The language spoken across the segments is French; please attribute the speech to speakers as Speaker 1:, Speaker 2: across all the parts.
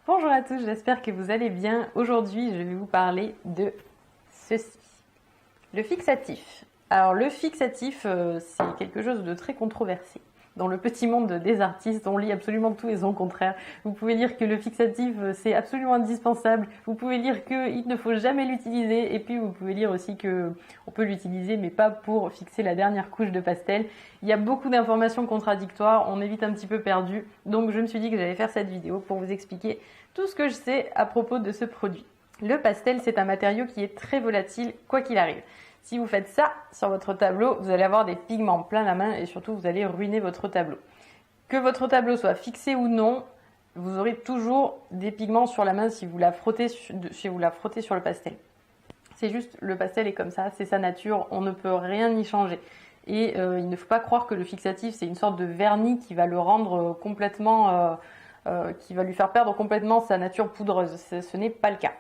Speaker 1: Bonjour à tous, j'espère que vous allez bien. Aujourd'hui, je vais vous parler de ceci, le fixatif. Alors le fixatif, c'est quelque chose de très controversé. Dans le petit monde des artistes, on lit absolument tout et son contraire. Vous pouvez lire que le fixatif, c'est absolument indispensable. Vous pouvez lire qu'il ne faut jamais l'utiliser. Et puis, vous pouvez lire aussi que on peut l'utiliser, mais pas pour fixer la dernière couche de pastel. Il y a beaucoup d'informations contradictoires. On est vite un petit peu perdu. Donc, je me suis dit que j'allais faire cette vidéo pour vous expliquer tout ce que je sais à propos de ce produit. Le pastel, c'est un matériau qui est très volatile, quoi qu'il arrive. Si vous faites ça sur votre tableau, vous allez avoir des pigments plein la main et surtout vous allez ruiner votre tableau. Que votre tableau soit fixé ou non, vous aurez toujours des pigments sur la main si vous la frottez sur le pastel. C'est juste, le pastel est comme ça, c'est sa nature, on ne peut rien y changer. Et il ne faut pas croire que le fixatif c'est une sorte de vernis qui va le rendre complètement, qui va lui faire perdre complètement sa nature poudreuse. Ce n'est pas le cas.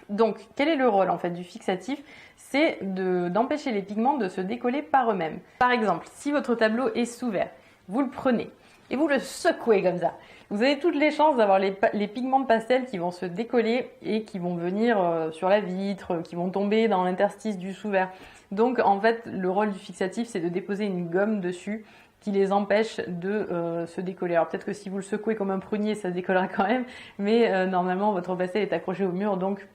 Speaker 1: Donc, quel est le rôle en fait du fixatif? C'est d'empêcher les pigments de se décoller par eux-mêmes. Par exemple, si votre tableau est sous verre, vous le prenez et vous le secouez comme ça. Vous avez toutes les chances d'avoir les pigments de pastel qui vont se décoller et qui vont venir sur la vitre, qui vont tomber dans l'interstice du sous-verre. Donc, en fait, le rôle du fixatif, c'est de déposer une gomme dessus qui les empêche de se décoller. Alors peut-être que si vous le secouez comme un prunier, ça se décollera quand même, mais normalement, votre pastel est accroché au mur, donc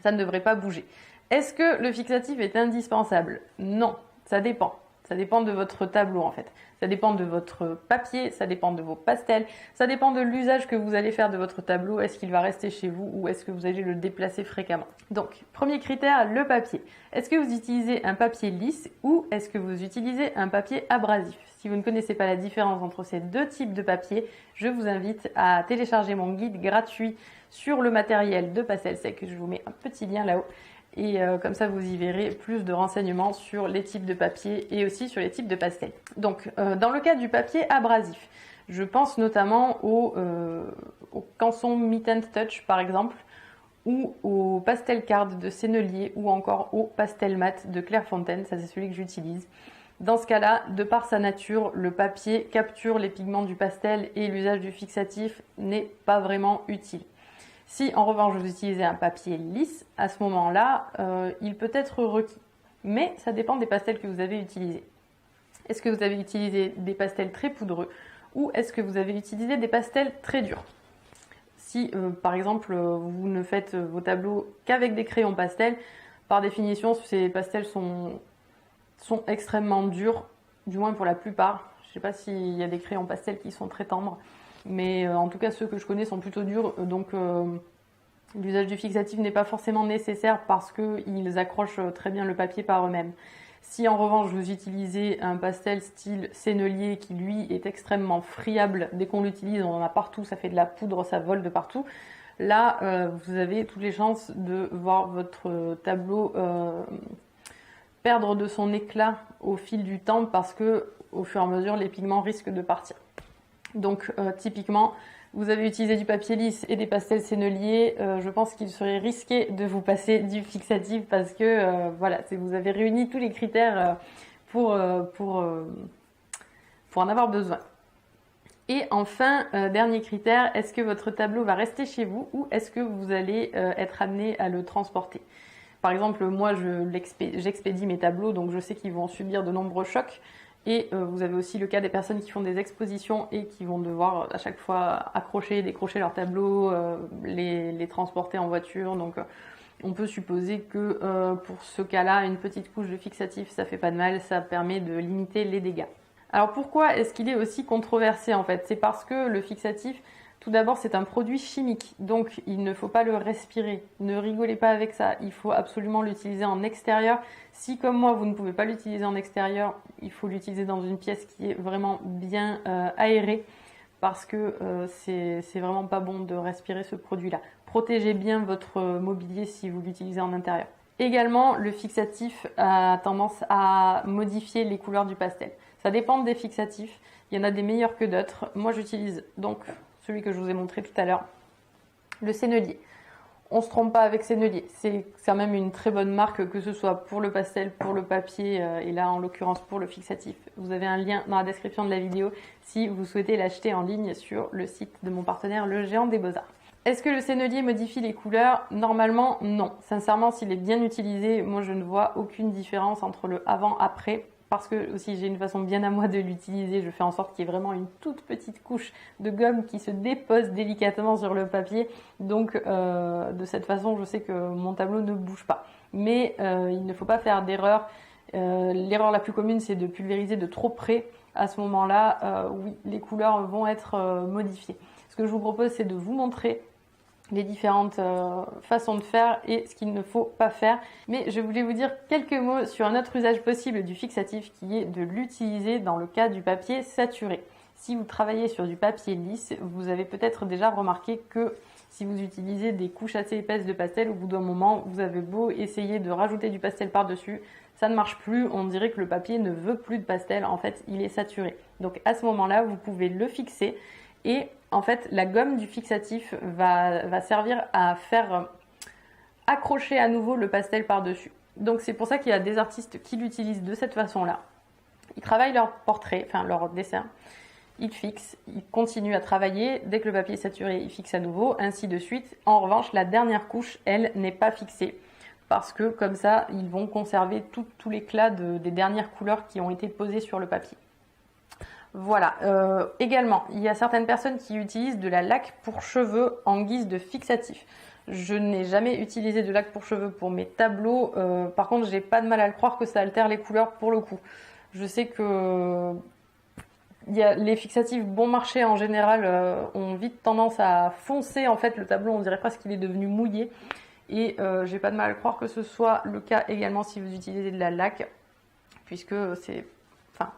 Speaker 1: ça ne devrait pas bouger. Est-ce que le fixatif est indispensable? Non, ça dépend. Ça dépend de votre tableau en fait. Ça dépend de votre papier, ça dépend de vos pastels, ça dépend de l'usage que vous allez faire de votre tableau. Est-ce qu'il va rester chez vous ou est-ce que vous allez le déplacer fréquemment? Donc, premier critère, le papier. Est-ce que vous utilisez un papier lisse ou est-ce que vous utilisez un papier abrasif? Si vous ne connaissez pas la différence entre ces deux types de papier, je vous invite à télécharger mon guide gratuit sur le matériel de pastel sec. Je vous mets un petit lien là-haut. Et comme ça, vous y verrez plus de renseignements sur les types de papier et aussi sur les types de pastel. Donc, dans le cas du papier abrasif, je pense notamment au Canson Meet and Touch, par exemple, ou au Pastel Card de Sennelier, ou encore au Pastel Mat de Clairefontaine. Ça, c'est celui que j'utilise. Dans ce cas-là, de par sa nature, le papier capture les pigments du pastel et l'usage du fixatif n'est pas vraiment utile. Si en revanche vous utilisez un papier lisse, à ce moment-là, il peut être requis. Mais ça dépend des pastels que vous avez utilisés. Est-ce que vous avez utilisé des pastels très poudreux ou est-ce que vous avez utilisé des pastels très durs? Si par exemple vous ne faites vos tableaux qu'avec des crayons pastel, par définition ces pastels sont extrêmement durs, du moins pour la plupart. Je ne sais pas s'il y a des crayons pastel qui sont très tendres. Mais en tout cas, ceux que je connais sont plutôt durs, donc l'usage du fixatif n'est pas forcément nécessaire parce qu'ils accrochent très bien le papier par eux-mêmes. Si en revanche vous utilisez un pastel style Sennelier qui lui est extrêmement friable, dès qu'on l'utilise on en a partout, ça fait de la poudre, ça vole de partout, là vous avez toutes les chances de voir votre tableau perdre de son éclat au fil du temps parce que au fur et à mesure les pigments risquent de partir. Donc typiquement, vous avez utilisé du papier lisse et des pastels Sennelier, je pense qu'il serait risqué de vous passer du fixatif parce que voilà, vous avez réuni tous les critères pour en avoir besoin. Et enfin, dernier critère, est-ce que votre tableau va rester chez vous ou est-ce que vous allez être amené à le transporter? Par exemple, moi j'expédie mes tableaux, donc je sais qu'ils vont subir de nombreux chocs. Et vous avez aussi le cas des personnes qui font des expositions et qui vont devoir à chaque fois accrocher, décrocher leurs tableaux, les transporter en voiture. Donc on peut supposer que pour ce cas-là, une petite couche de fixatif, ça fait pas de mal, ça permet de limiter les dégâts. Alors pourquoi est-ce qu'il est aussi controversé en fait? C'est parce que le fixatif, tout d'abord, c'est un produit chimique, donc il ne faut pas le respirer. Ne rigolez pas avec ça, il faut absolument l'utiliser en extérieur. Si, comme moi, vous ne pouvez pas l'utiliser en extérieur, il faut l'utiliser dans une pièce qui est vraiment bien aérée, parce que c'est vraiment pas bon de respirer ce produit-là. Protégez bien votre mobilier si vous l'utilisez en intérieur. Également, le fixatif a tendance à modifier les couleurs du pastel. Ça dépend des fixatifs, il y en a des meilleurs que d'autres. Moi, j'utilise donc celui que je vous ai montré tout à l'heure, le Sennelier. On se trompe pas avec Sennelier, c'est quand même une très bonne marque, que ce soit pour le pastel, pour le papier et là en l'occurrence pour le fixatif. Vous avez un lien dans la description de la vidéo si vous souhaitez l'acheter en ligne sur le site de mon partenaire Le Géant des Beaux-Arts. Est-ce que le sennelier modifie les couleurs? Normalement, non. Sincèrement, s'il est bien utilisé, moi je ne vois aucune différence entre le avant-après. Parce que aussi j'ai une façon bien à moi de l'utiliser, je fais en sorte qu'il y ait vraiment une toute petite couche de gomme qui se dépose délicatement sur le papier. Donc de cette façon, je sais que mon tableau ne bouge pas. Mais il ne faut pas faire d'erreur. L'erreur la plus commune, c'est de pulvériser de trop près. À ce moment-là, oui, les couleurs vont être modifiées. Ce que je vous propose, c'est de vous montrer les différentes façons de faire et ce qu'il ne faut pas faire. Mais je voulais vous dire quelques mots sur un autre usage possible du fixatif qui est de l'utiliser dans le cas du papier saturé. Si vous travaillez sur du papier lisse, vous avez peut-être déjà remarqué que si vous utilisez des couches assez épaisses de pastel, au bout d'un moment, vous avez beau essayer de rajouter du pastel par-dessus, ça ne marche plus, on dirait que le papier ne veut plus de pastel, en fait il est saturé. Donc à ce moment-là, vous pouvez le fixer et en fait la gomme du fixatif va servir à faire accrocher à nouveau le pastel par-dessus. Donc c'est pour ça qu'il y a des artistes qui l'utilisent de cette façon-là. Ils travaillent leur portrait, enfin leur dessin, ils fixent, ils continuent à travailler, dès que le papier est saturé, ils fixent à nouveau, ainsi de suite. En revanche, la dernière couche, elle, n'est pas fixée. Parce que comme ça, ils vont conserver tout l'éclat des dernières couleurs qui ont été posées sur le papier. Voilà. Également, il y a certaines personnes qui utilisent de la laque pour cheveux en guise de fixatif. Je n'ai jamais utilisé de laque pour cheveux pour mes tableaux. Par contre, j'ai pas de mal à le croire que ça altère les couleurs pour le coup. Je sais que les fixatifs bon marché en général ont vite tendance à foncer en fait le tableau. On dirait presque qu'il est devenu mouillé. Et j'ai pas de mal à croire que ce soit le cas également si vous utilisez de la laque, puisque c'est... Enfin,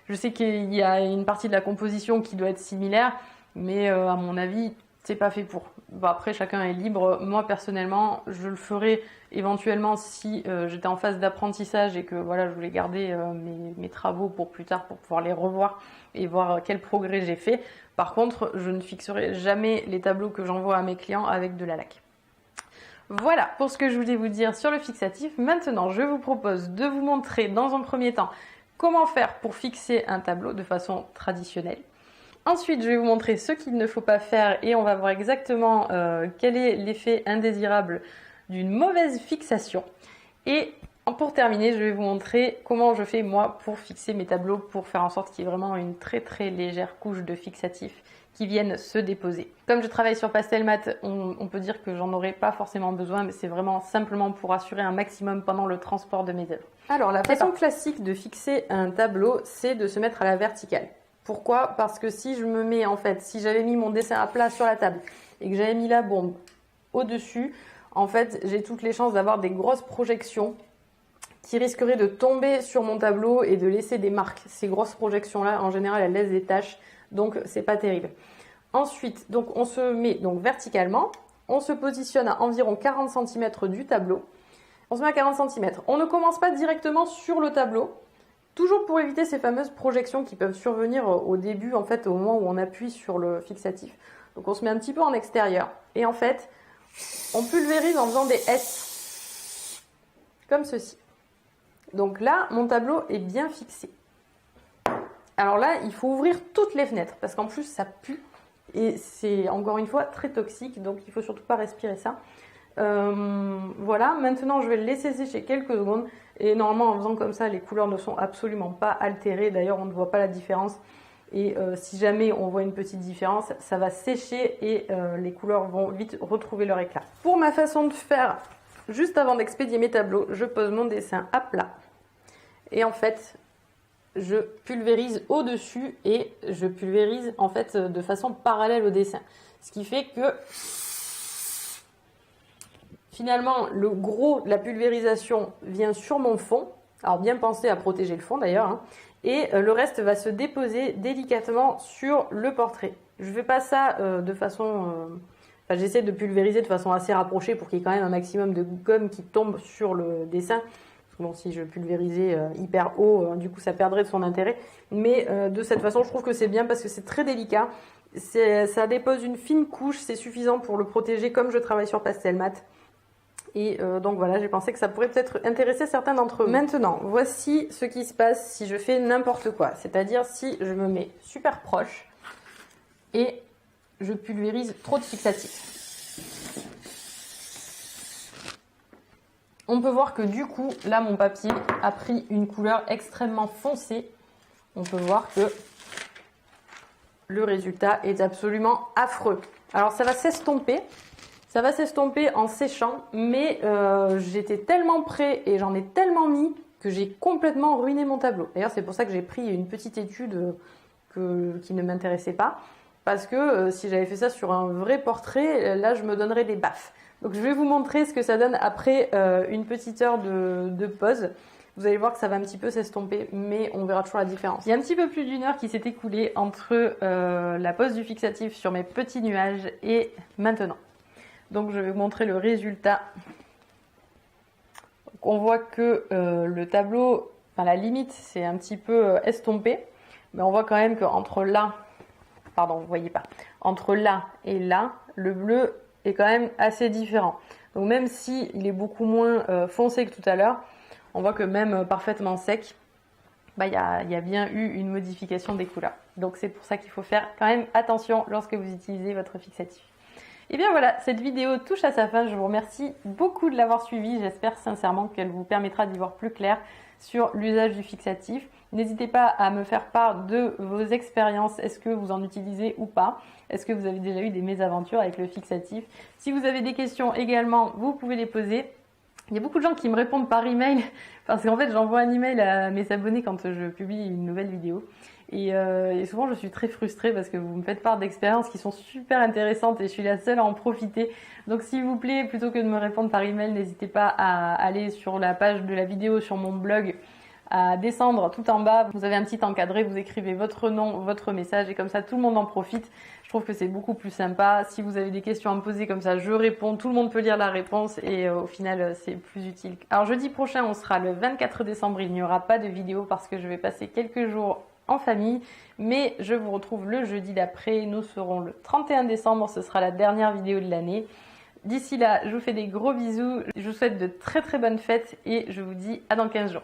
Speaker 1: je sais qu'il y a une partie de la composition qui doit être similaire, mais à mon avis, c'est pas fait pour. Bon, après, chacun est libre. Moi, personnellement, je le ferais éventuellement si j'étais en phase d'apprentissage et que voilà, je voulais garder mes travaux pour plus tard, pour pouvoir les revoir et voir quel progrès j'ai fait. Par contre, je ne fixerai jamais les tableaux que j'envoie à mes clients avec de la laque. Voilà pour ce que je voulais vous dire sur le fixatif. Maintenant, je vous propose de vous montrer dans un premier temps comment faire pour fixer un tableau de façon traditionnelle. Ensuite, je vais vous montrer ce qu'il ne faut pas faire et on va voir exactement quel est l'effet indésirable d'une mauvaise fixation. Et pour terminer, je vais vous montrer comment je fais moi pour fixer mes tableaux, pour faire en sorte qu'il y ait vraiment une très très légère couche de fixatif qui viennent se déposer. Comme je travaille sur pastel mat, on peut dire que j'en aurais pas forcément besoin, mais c'est vraiment simplement pour assurer un maximum pendant le transport de mes œuvres. Alors la façon classique de fixer un tableau, c'est de se mettre à la verticale. Pourquoi? Parce que si je me mets, en fait, si j'avais mis mon dessin à plat sur la table et que j'avais mis la bombe au-dessus, en fait, j'ai toutes les chances d'avoir des grosses projections qui risqueraient de tomber sur mon tableau et de laisser des marques. Ces grosses projections-là, en général, elles laissent des taches, donc c'est pas terrible. Ensuite, donc on se met donc verticalement, on se positionne à environ 40 cm du tableau. On se met à 40 cm. On ne commence pas directement sur le tableau, toujours pour éviter ces fameuses projections qui peuvent survenir au début, en fait, au moment où on appuie sur le fixatif. Donc on se met un petit peu en extérieur. Et en fait, on pulvérise en faisant des S, comme ceci. Donc là, mon tableau est bien fixé. Alors là, il faut ouvrir toutes les fenêtres, parce qu'en plus, ça pue. Et c'est, encore une fois, très toxique, donc il ne faut surtout pas respirer ça. Voilà, maintenant je vais le laisser sécher quelques secondes. Et normalement, en faisant comme ça, les couleurs ne sont absolument pas altérées. D'ailleurs, on ne voit pas la différence. Et si jamais on voit une petite différence, ça va sécher et les couleurs vont vite retrouver leur éclat. Pour ma façon de faire, juste avant d'expédier mes tableaux, je pose mon dessin à plat. Et en fait, je pulvérise au-dessus et je pulvérise en fait de façon parallèle au dessin. Ce qui fait que finalement, le gros de la pulvérisation vient sur mon fond. Alors bien penser à protéger le fond d'ailleurs, hein. Et le reste va se déposer délicatement sur le portrait. Je ne fais pas ça de façon... Enfin, j'essaie de pulvériser de façon assez rapprochée pour qu'il y ait quand même un maximum de gomme qui tombe sur le dessin. Parce que bon, si je pulvérisais hyper haut, du coup ça perdrait de son intérêt. Mais de cette façon, je trouve que c'est bien parce que c'est très délicat. Ça dépose une fine couche, c'est suffisant pour le protéger comme je travaille sur pastel mat. Et donc voilà, j'ai pensé que ça pourrait peut-être intéresser certains d'entre vous. Maintenant, voici ce qui se passe si je fais n'importe quoi. C'est-à-dire si je me mets super proche et je pulvérise trop de fixatif. On peut voir que du coup, là, mon papier a pris une couleur extrêmement foncée. On peut voir que le résultat est absolument affreux. Alors, ça va s'estomper. Ça va s'estomper en séchant, mais j'étais tellement près et j'en ai tellement mis que j'ai complètement ruiné mon tableau. D'ailleurs, c'est pour ça que j'ai pris une petite étude qui ne m'intéressait pas. Parce que si j'avais fait ça sur un vrai portrait, là, je me donnerais des baffes. Donc, je vais vous montrer ce que ça donne après une petite heure de pause. Vous allez voir que ça va un petit peu s'estomper, mais on verra toujours la différence. Il y a un petit peu plus d'une heure qui s'est écoulée entre la pose du fixatif sur mes petits nuages et maintenant. Donc, je vais vous montrer le résultat. Donc, on voit que le tableau, enfin la limite, c'est un petit peu estompé. Mais on voit quand même qu'entre là, pardon, vous voyez pas, entre là et là, le bleu est quand même assez différent. Donc, même si il est beaucoup moins foncé que tout à l'heure, on voit que même parfaitement sec, il y a bien eu une modification des couleurs. Donc, c'est pour ça qu'il faut faire quand même attention lorsque vous utilisez votre fixatif. Et bien voilà, cette vidéo touche à sa fin. Je vous remercie beaucoup de l'avoir suivie. J'espère sincèrement qu'elle vous permettra d'y voir plus clair sur l'usage du fixatif. N'hésitez pas à me faire part de vos expériences. Est-ce que vous en utilisez ou pas? Est-ce que vous avez déjà eu des mésaventures avec le fixatif? Si vous avez des questions également, vous pouvez les poser. Il y a beaucoup de gens qui me répondent par email parce qu'en fait j'envoie un email à mes abonnés quand je publie une nouvelle vidéo et souvent je suis très frustrée parce que vous me faites part d'expériences qui sont super intéressantes et je suis la seule à en profiter. Donc s'il vous plaît, plutôt que de me répondre par email, n'hésitez pas à aller sur la page de la vidéo sur mon blog, à descendre tout en bas, vous avez un petit encadré, vous écrivez votre nom, votre message et comme ça tout le monde en profite. Je trouve que c'est beaucoup plus sympa. Si vous avez des questions à me poser comme ça, je réponds, tout le monde peut lire la réponse et au final c'est plus utile. Alors jeudi prochain, on sera le 24 décembre, il n'y aura pas de vidéo parce que je vais passer quelques jours en famille, mais je vous retrouve le jeudi d'après, nous serons le 31 décembre, ce sera la dernière vidéo de l'année. D'ici là, je vous fais des gros bisous, je vous souhaite de très très bonnes fêtes et je vous dis à dans 15 jours.